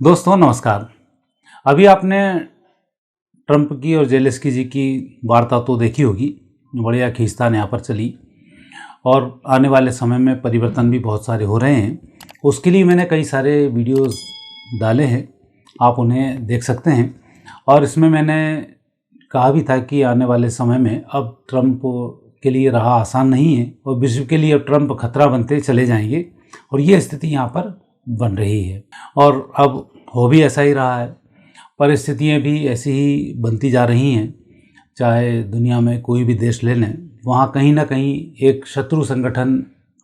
दोस्तों नमस्कार। अभी आपने ट्रंप की और जेलेंस्की जी की वार्ता तो देखी होगी। बढ़िया खींचतान यहाँ पर चली और आने वाले समय में परिवर्तन भी बहुत सारे हो रहे हैं। उसके लिए मैंने कई सारे वीडियोस डाले हैं, आप उन्हें देख सकते हैं। और इसमें मैंने कहा भी था कि आने वाले समय में अब ट्रंप के लिए राह आसान नहीं है और विश्व के लिए अब ट्रंप खतरा बनते चले जाएंगे और ये स्थिति यहाँ पर बन रही है और अब हो भी ऐसा ही रहा है। परिस्थितियाँ भी ऐसी ही बनती जा रही हैं। चाहे दुनिया में कोई भी देश ले लें, वहाँ कहीं ना कहीं एक शत्रु संगठन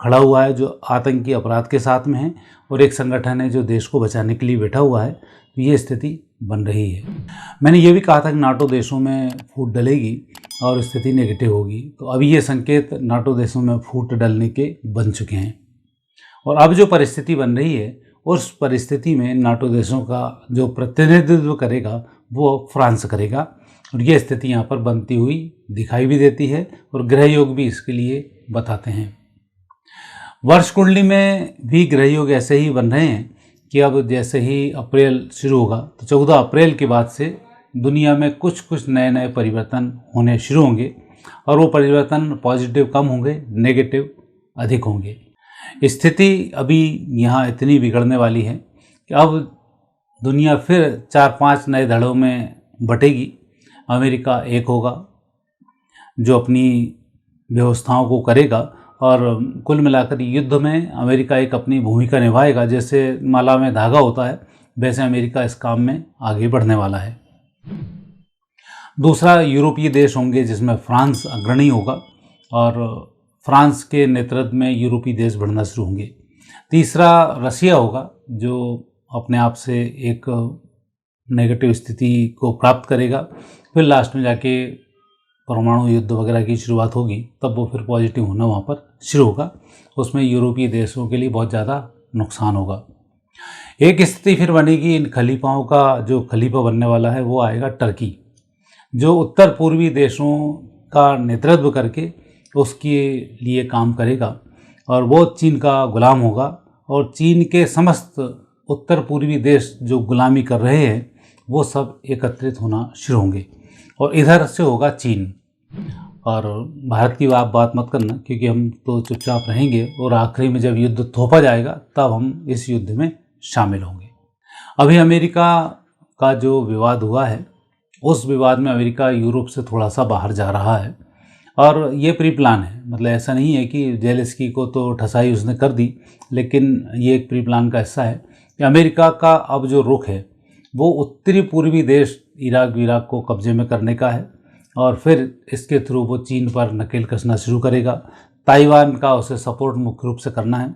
खड़ा हुआ है जो आतंकी अपराध के साथ में है और एक संगठन है जो देश को बचाने के लिए बैठा हुआ है। तो ये स्थिति बन रही है। मैंने ये भी कहा था कि नाटो देशों में फूट डलेगी और स्थिति नेगेटिव होगी। तो अभी ये संकेत नाटो देशों में फूट डलने के बन चुके हैं और अब जो परिस्थिति बन रही है उस परिस्थिति में नाटो देशों का जो प्रतिनिधित्व करेगा वो फ्रांस करेगा और ये स्थिति यहाँ पर बनती हुई दिखाई भी देती है और ग्रह योग भी इसके लिए बताते हैं। वर्ष कुंडली में भी ग्रह योग ऐसे ही बन रहे हैं कि अब जैसे ही अप्रैल शुरू होगा तो 14 अप्रैल के बाद से दुनिया में कुछ नए परिवर्तन होने शुरू होंगे और वो परिवर्तन पॉजिटिव कम होंगे, नेगेटिव अधिक होंगे। स्थिति अभी यहाँ इतनी बिगड़ने वाली है कि अब दुनिया फिर 4-5 नए धड़ों में बटेगी। अमेरिका एक होगा जो अपनी व्यवस्थाओं को करेगा और कुल मिलाकर युद्ध में अमेरिका एक अपनी भूमिका निभाएगा। जैसे माला में धागा होता है वैसे अमेरिका इस काम में आगे बढ़ने वाला है। दूसरा यूरोपीय देश होंगे जिसमें फ्रांस अग्रणी होगा और फ्रांस के नेतृत्व में यूरोपीय देश बढ़ना शुरू होंगे। तीसरा रसिया होगा जो अपने आप से एक नेगेटिव स्थिति को प्राप्त करेगा। फिर लास्ट में जाके परमाणु युद्ध वगैरह की शुरुआत होगी, तब वो फिर पॉजिटिव होना वहाँ पर शुरू होगा। उसमें यूरोपीय देशों के लिए बहुत ज़्यादा नुकसान होगा। एक स्थिति फिर बनेगी इन खलीफाओं का, जो खलीफा बनने वाला है वो आएगा टर्की, जो उत्तर पूर्वी देशों का नेतृत्व करके उसके लिए काम करेगा और वो चीन का गुलाम होगा और चीन के समस्त उत्तर पूर्वी देश जो गुलामी कर रहे हैं वो सब एकत्रित होना शुरू होंगे और इधर से होगा चीन। और भारत की आप बात मत करना क्योंकि हम तो चुपचाप रहेंगे और आखिरी में जब युद्ध थोपा जाएगा तब हम इस युद्ध में शामिल होंगे। अभी अमेरिका का जो विवाद हुआ है उस विवाद में अमेरिका यूरोप से थोड़ा सा बाहर जा रहा है और ये प्री प्लान है। मतलब ऐसा नहीं है कि जेलेंस्की को तो ठसाई उसने कर दी, लेकिन ये एक प्री प्लान का हिस्सा है कि अमेरिका का अब जो रुख है वो उत्तरी पूर्वी देश इराक को कब्जे में करने का है और फिर इसके थ्रू वो चीन पर नकेल कसना शुरू करेगा। ताइवान का उसे सपोर्ट मुख्य रूप से करना है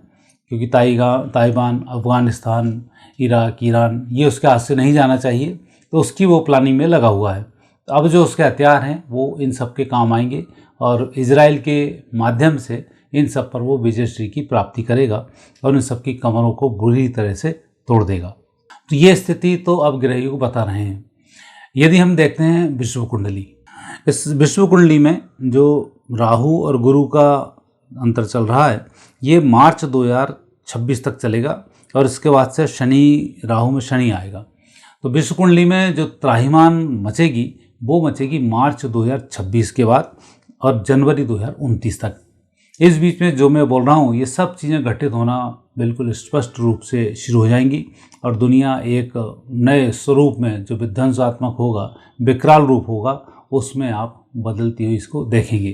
क्योंकि ताइवान, अफ़गानिस्तान, इराक, ईरान ये उसके हाथ से नहीं जाना चाहिए, तो उसकी वो प्लानिंग में लगा हुआ है। तो अब जो उसके हथियार हैं वो इन सब के काम आएंगे और इजराइल के माध्यम से इन सब पर वो विजयश्री की प्राप्ति करेगा और इन सब की कमरों को बुरी तरह से तोड़ देगा। तो ये स्थिति तो अब ग्रहियों को बता रहे हैं। यदि हम देखते हैं विश्व कुंडली, इस विश्व कुंडली में जो राहु और गुरु का अंतर चल रहा है ये मार्च 2026 तक चलेगा और इसके बाद से शनि, राहु में शनि आएगा। तो विश्व कुंडली में जो त्राहिमाम मचेगी वो मचेगी मार्च 2026 के बाद और जनवरी 2029 तक। इस बीच में जो मैं बोल रहा हूँ ये सब चीज़ें घटित होना बिल्कुल स्पष्ट रूप से शुरू हो जाएंगी और दुनिया एक नए स्वरूप में जो विध्वंसात्मक होगा, विकराल रूप होगा, उसमें आप बदलती हुई इसको देखेंगे।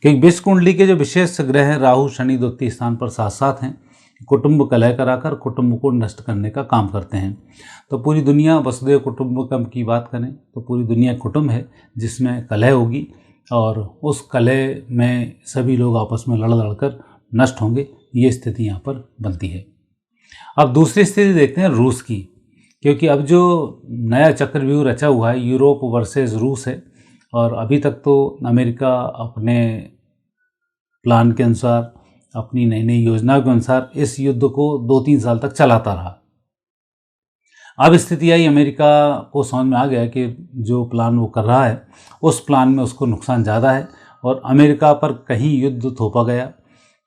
क्योंकि विश्व कुंडली के जो विशेष ग्रह हैं राहु, शनि द्वितीय स्थान पर साथ साथ हैं, कुटुंब कलह कराकर कुटुंब को नष्ट करने का काम करते हैं। तो पूरी दुनिया वसुधैव कुटुंबकम की बात करें तो पूरी दुनिया कुटुंब है जिसमें कलह होगी और उस कलह में सभी लोग आपस में लड़ कर नष्ट होंगे। ये स्थिति यहाँ पर बनती है। अब दूसरी स्थिति देखते हैं रूस की, क्योंकि अब जो नया चक्रव्यूह रचा हुआ है यूरोप वर्सेस रूस है और अभी तक तो अमेरिका अपने प्लान के अनुसार, अपनी नई योजनाओं के अनुसार इस युद्ध को 2-3 साल तक चलाता रहा। अब स्थिति आई, अमेरिका को समझ में आ गया कि जो प्लान वो कर रहा है उस प्लान में उसको नुकसान ज़्यादा है और अमेरिका पर कहीं युद्ध थोपा गया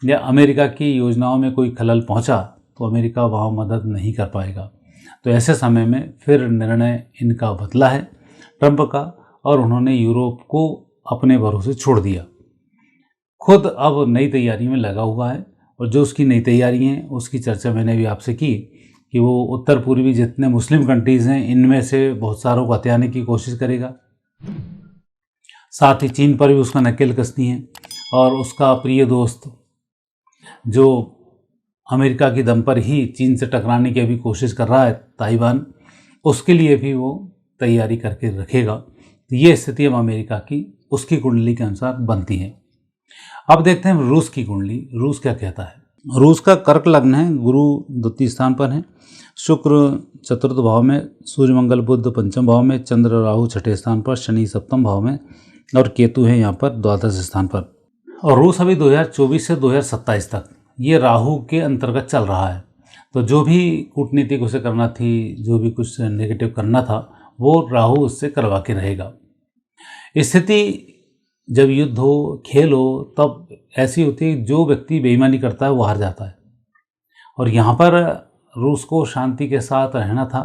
या अमेरिका की योजनाओं में कोई खलल पहुंचा तो अमेरिका वहाँ मदद नहीं कर पाएगा। तो ऐसे समय में फिर निर्णय इनका बदला है ट्रंप का, और उन्होंने यूरोप को अपने भरोसे छोड़ दिया। खुद अब नई तैयारी में लगा हुआ है, और जो उसकी नई तैयारी हैं उसकी चर्चा मैंने भी आपसे की कि वो उत्तर पूर्वी जितने मुस्लिम कंट्रीज़ हैं इनमें से बहुत सारों को हथियाने की कोशिश करेगा। साथ ही चीन पर भी उसका नकेल कसनी है, और उसका प्रिय दोस्त जो अमेरिका की दम पर ही चीन से टकराने की अभी कोशिश कर रहा है, ताइवान, उसके लिए भी वो तैयारी करके रखेगा। तो ये स्थिति अब अमेरिका की उसकी कुंडली के अनुसार बनती है। अब देखते हैं रूस की कुंडली, रूस क्या कहता है। रूस का कर्क लग्न है, गुरु द्वितीय स्थान पर है, शुक्र चतुर्थ भाव में, सूर्य मंगल बुध पंचम भाव में, चंद्र राहु छठे स्थान पर, शनि सप्तम भाव में, और केतु है यहाँ पर द्वादश स्थान पर। और रूस अभी 2024 से 2027 तक ये राहु के अंतर्गत चल रहा है। तो जो भी कूटनीतिक उसे करना थी, जो भी कुछ नेगेटिव करना था, वो राहु उससे करवा के रहेगा। स्थिति जब युद्ध हो, खेल हो, तब ऐसी होती है जो व्यक्ति बेईमानी करता है वो हार जाता है। और यहाँ पर रूस को शांति के साथ रहना था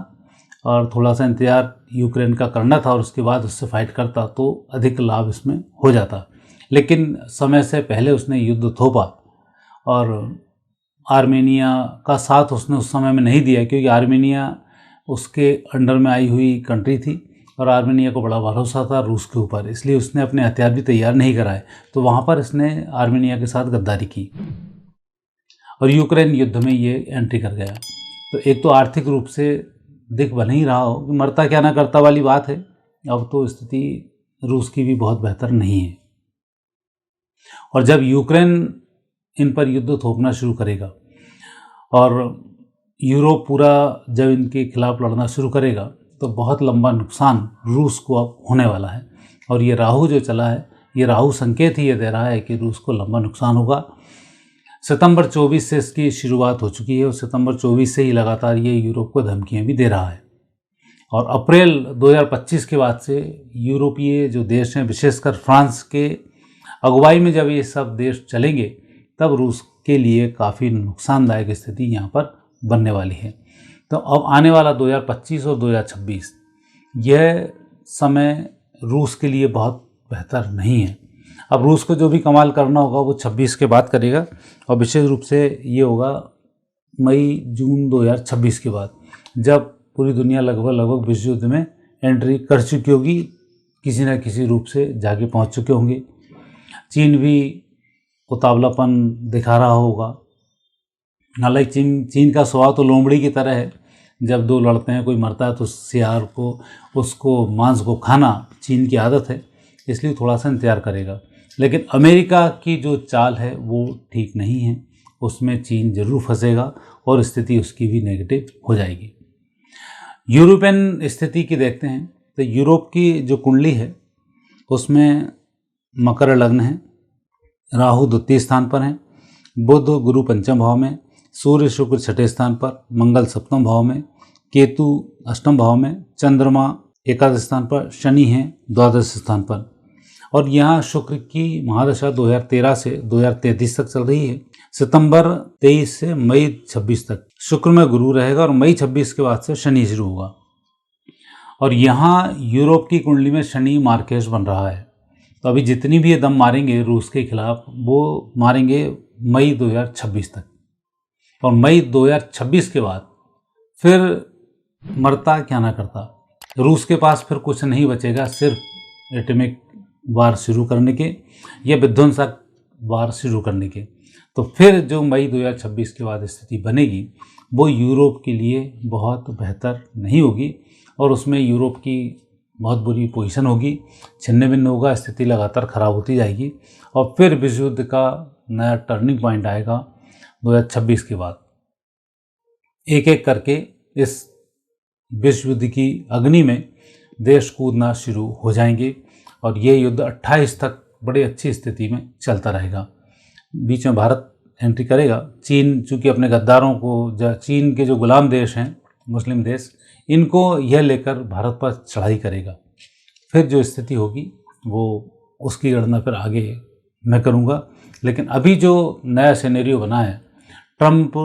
और थोड़ा सा इंतजार यूक्रेन का करना था, और उसके बाद उससे फाइट करता तो अधिक लाभ इसमें हो जाता। लेकिन समय से पहले उसने युद्ध थोपा, और आर्मेनिया का साथ उसने उस समय में नहीं दिया, क्योंकि आर्मेनिया उसके अंडर में आई हुई कंट्री थी और आर्मेनिया को बड़ा भरोसा था रूस के ऊपर, इसलिए उसने अपने हथियार भी तैयार नहीं कराए। तो वहाँ पर इसने आर्मेनिया के साथ गद्दारी की और यूक्रेन युद्ध में ये एंट्री कर गया। तो एक तो आर्थिक रूप से दिख बन ही रहा हो कि मरता क्या ना करता वाली बात है। अब तो स्थिति रूस की भी बहुत बेहतर नहीं है, और जब यूक्रेन इन पर युद्ध थोपना शुरू करेगा और यूरोप पूरा जब इनके खिलाफ लड़ना शुरू करेगा, तो बहुत लंबा नुकसान रूस को अब होने वाला है। और ये राहु जो चला है, ये राहु संकेत ही ये दे रहा है कि रूस को लंबा नुकसान होगा। सितंबर 24 से इसकी शुरुआत हो चुकी है, और सितंबर 24 से ही लगातार ये यूरोप को धमकियां भी दे रहा है। और अप्रैल 2025 के बाद से यूरोपीय जो देश हैं, विशेषकर फ्रांस के अगुवाई में जब ये सब देश चलेंगे, तब रूस के लिए काफ़ी नुकसानदायक स्थिति यहाँ पर बनने वाली है। तो अब आने वाला 2025 और 2026 यह समय रूस के लिए बहुत बेहतर नहीं है। अब रूस को जो भी कमाल करना होगा वो 26 के बाद करेगा, और विशेष रूप से ये होगा मई जून 2026 के बाद, जब पूरी दुनिया लगभग विश्व युद्ध में एंट्री कर चुकी होगी, किसी न किसी रूप से जाके पहुंच चुके होंगे। चीन भी उतावलापन दिखा रहा होगा। हालांकि चीन का स्वभाव तो लोमड़ी की तरह है, जब दो लड़ते हैं कोई मरता है तो सियार को उसको मांस को खाना चीन की आदत है, इसलिए थोड़ा सा इंतजार करेगा। लेकिन अमेरिका की जो चाल है वो ठीक नहीं है, उसमें चीन जरूर फंसेगा और स्थिति उसकी भी नेगेटिव हो जाएगी। यूरोपियन स्थिति की देखते हैं तो यूरोप की जो कुंडली है उसमें मकर लग्न है, राहु द्वितीय स्थान पर है, बुध गुरु पंचम भाव में, सूर्य शुक्र छठे स्थान पर, मंगल सप्तम भाव में, केतु अष्टम भाव में, चंद्रमा एकादश स्थान पर, शनि है द्वादश स्थान पर। और यहाँ शुक्र की महादशा 2013 से 2033 तक चल रही है। सितंबर 23 से मई 26 तक शुक्र में गुरु रहेगा, और मई 26 के बाद से शनि शुरू होगा। और यहाँ यूरोप की कुंडली में शनि मार्केश बन रहा है, तो अभी जितनी भी ये दम मारेंगे रूस के खिलाफ वो मारेंगे मई 2026 तक। और मई 2026 के बाद फिर मरता क्या ना करता, रूस के पास फिर कुछ नहीं बचेगा सिर्फ एटॉमिक वार शुरू करने के या विध्वंसक वार शुरू करने के। तो फिर जो मई 2026 के बाद स्थिति बनेगी वो यूरोप के लिए बहुत बेहतर नहीं होगी, और उसमें यूरोप की बहुत बुरी पोजीशन होगी, छिन्न भिन्न होगा, स्थिति लगातार खराब होती जाएगी। और फिर विश्व युद्ध का नया टर्निंग पॉइंट आएगा 2026 के बाद। एक एक करके इस विश्व युद्ध की अग्नि में देश कूदना शुरू हो जाएंगे, और ये युद्ध 28 तक बड़ी अच्छी स्थिति में चलता रहेगा। बीच में भारत एंट्री करेगा। चीन चूँकि अपने गद्दारों को, चीन के जो गुलाम देश हैं मुस्लिम देश, इनको यह लेकर भारत पर चढ़ाई करेगा। फिर जो स्थिति होगी वो उसकी गणना फिर आगे मैं करूँगा। लेकिन अभी जो नया सिनेरियो बना है, ट्रंप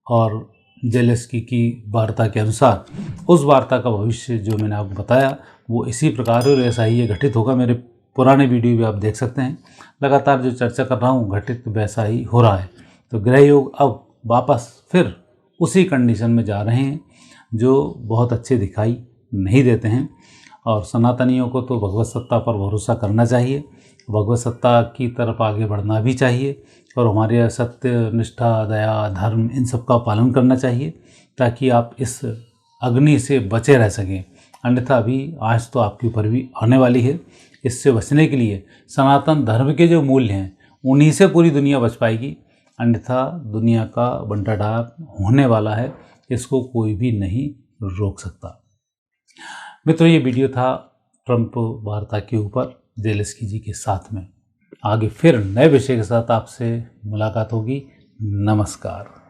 और जेलेंस्की की वार्ता के अनुसार उस वार्ता का भविष्य जो मैंने आपको बताया वो इसी प्रकार और ऐसा ही ये घटित होगा। मेरे पुराने वीडियो भी आप देख सकते हैं, लगातार जो चर्चा कर रहा हूँ घटित वैसा ही हो रहा है। तो ग्रह योग अब वापस फिर उसी कंडीशन में जा रहे हैं जो बहुत अच्छे दिखाई नहीं देते हैं। और सनातनियों को तो भगवत सत्ता पर भरोसा करना चाहिए, भगवत सत्ता की तरफ आगे बढ़ना भी चाहिए और हमारे सत्य, निष्ठा, दया, धर्म इन सब का पालन करना चाहिए ताकि आप इस अग्नि से बचे रह सकें। अन्यथा अभी आज तो आपके ऊपर भी आने वाली है। इससे बचने के लिए सनातन धर्म के जो मूल्य हैं उन्हीं से पूरी दुनिया बच पाएगी, अन्यथा दुनिया का बंटाढार होने वाला है, इसको कोई भी नहीं रोक सकता। मित्रों, ये वीडियो था ट्रंप वार्ता के ऊपर जेलेंस्की जी के साथ में। आगे फिर नए विषय के साथ आपसे मुलाकात होगी। नमस्कार।